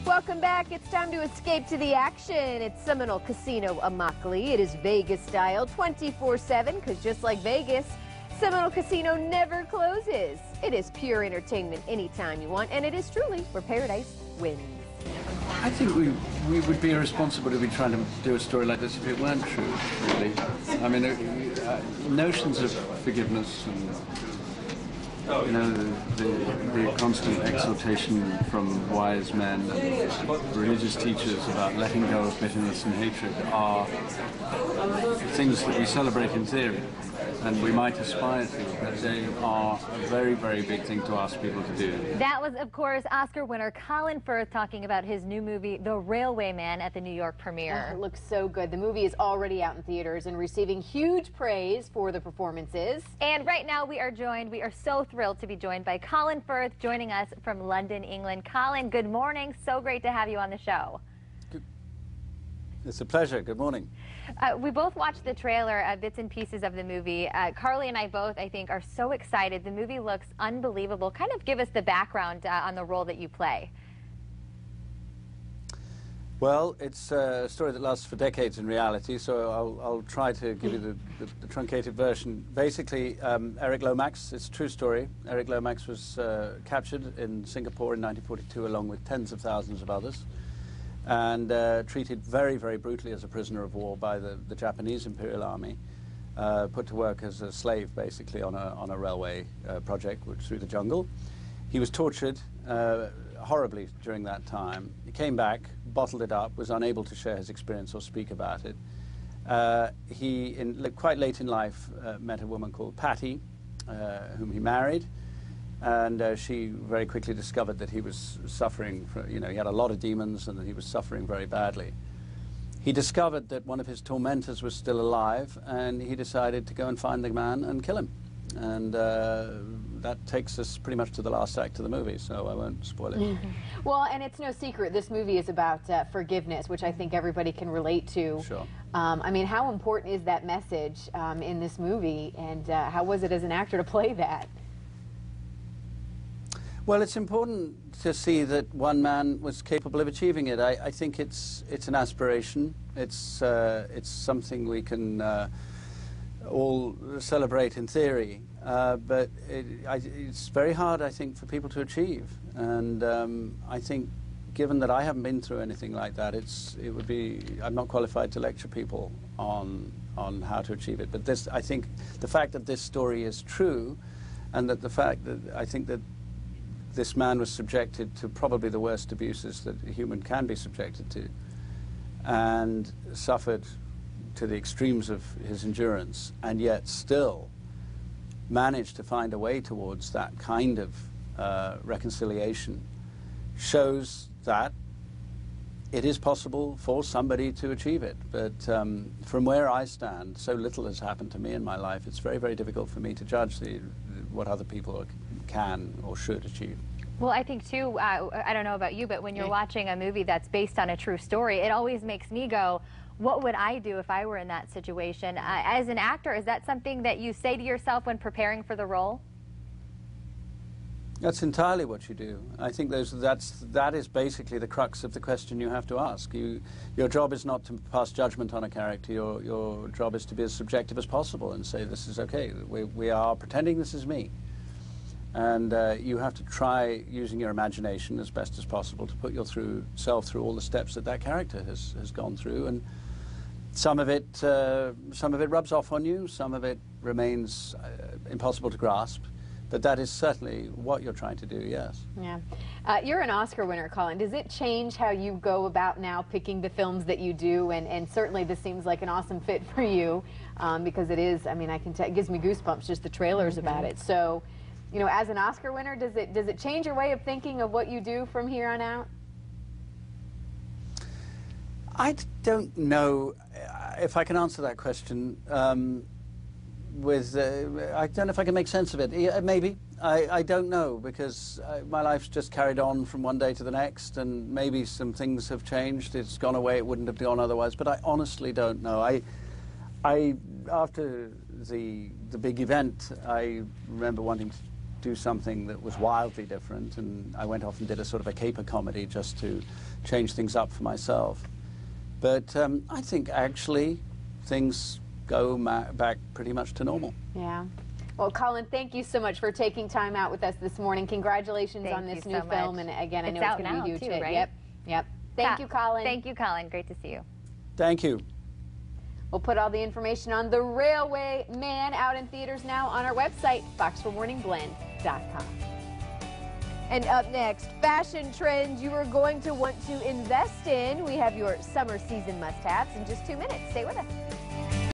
Welcome back. It's time to escape to the action. It's Seminole Casino Immokalee. It is Vegas style 24/7 because just like Vegas, Seminole Casino never closes. It is pure entertainment anytime you want, and it is truly where paradise wins. I think we would be irresponsible to be trying to do a story like this if it weren't true, really. I mean, notions of forgiveness and, you know, the constant exhortation from wise men and religious teachers about letting go of bitterness and hatred are things that we celebrate in theory and we might aspire to, but they are a very, very big thing to ask people to do. That was, of course, Oscar winner Colin Firth talking about his new movie, The Railway Man, at the New York premiere. Oh, it looks so good. The movie is already out in theaters and receiving huge praise for the performances. And right now we are so thrilled to be joined by Colin Firth, joining us from London, England. Colin, good morning. So great to have you on the show. It's a pleasure. Good morning. We both watched the trailer, bits and pieces of the movie. Carly and I both, I think, are so excited. The movie looks unbelievable. Kind of give us the background on the role that you play. Well, it's a story that lasts for decades in reality, so I'll try to give you the truncated version. Basically, Eric Lomax, it's a true story. Eric Lomax was captured in Singapore in 1942 along with tens of thousands of others, and treated very, very brutally as a prisoner of war by the Japanese Imperial Army, put to work as a slave, basically, on a railway project through the jungle. He was tortured horribly during that time. He came back, bottled it up, was unable to share his experience or speak about it. He, quite late in life, met a woman called Patty, whom he married. And she very quickly discovered that he was suffering, he had a lot of demons and that he was suffering very badly. He discovered that one of his tormentors was still alive, and he decided to go and find the man and kill him. And that takes us pretty much to the last act of the movie, so I won't spoil it. Well, and it's no secret, this movie is about forgiveness, which I think everybody can relate to. Sure. I mean, how important is that message in this movie, and how was it as an actor to play that? Well, it's important to see that one man was capable of achieving it. I think it's an aspiration. It's something we can all celebrate in theory, but it's very hard, I think, for people to achieve. And I think, given that I haven't been through anything like that, I'm not qualified to lecture people on how to achieve it. But I think the fact that this story is true, and that the fact that I think that this man was subjected to probably the worst abuses that a human can be subjected to, and suffered to the extremes of his endurance, and yet still managed to find a way towards that kind of reconciliation, shows that it is possible for somebody to achieve it. But from where I stand, so little has happened to me in my life, it's very, very difficult for me to judge what other people can or should achieve. Well, I think, too, I don't know about you, but when you're watching a movie that's based on a true story, it always makes me go, what would I do if I were in that situation? As an actor, is that something that you say to yourself when preparing for the role? That's entirely what you do. I think that is basically the crux of the question you have to ask. Your job is not to pass judgment on a character. Your job is to be as subjective as possible and say, this is okay. We are pretending this is me. And you have to try, using your imagination as best as possible, to put yourself through all the steps that character has gone through. And some of it rubs off on you, some of it remains impossible to grasp. But that is certainly what you're trying to do, yes. Yeah. You're an Oscar winner, Colin. Does it change how you go about now picking the films that you do? And certainly this seems like an awesome fit for you, because it is, I mean, it gives me goosebumps just the trailers about it. So, you know, as an Oscar winner, does it change your way of thinking of what you do from here on out? I don't know if I can answer that question. I don't know if I can make sense of it. Maybe. I don't know, because my life's just carried on from one day to the next, and maybe some things have changed. It's gone away. It wouldn't have gone otherwise. But I honestly don't know. After the big event, I remember wanting do something that was wildly different, and I went off and did a sort of a caper comedy just to change things up for myself. But I think actually things go back pretty much to normal. Yeah. Well, Colin, thank you so much for taking time out with us this morning. Congratulations on this new film. And again, I know it's going to be huge. Too, right? Yep. Yep. Thank you, Colin. Thank you, Colin. Great to see you. Thank you. We'll put all the information on The Railway Man, out in theaters now, on our website, fox4morningblend.com. And up next, fashion trends you are going to want to invest in. We have your summer season must-haves in just 2 minutes. Stay with us.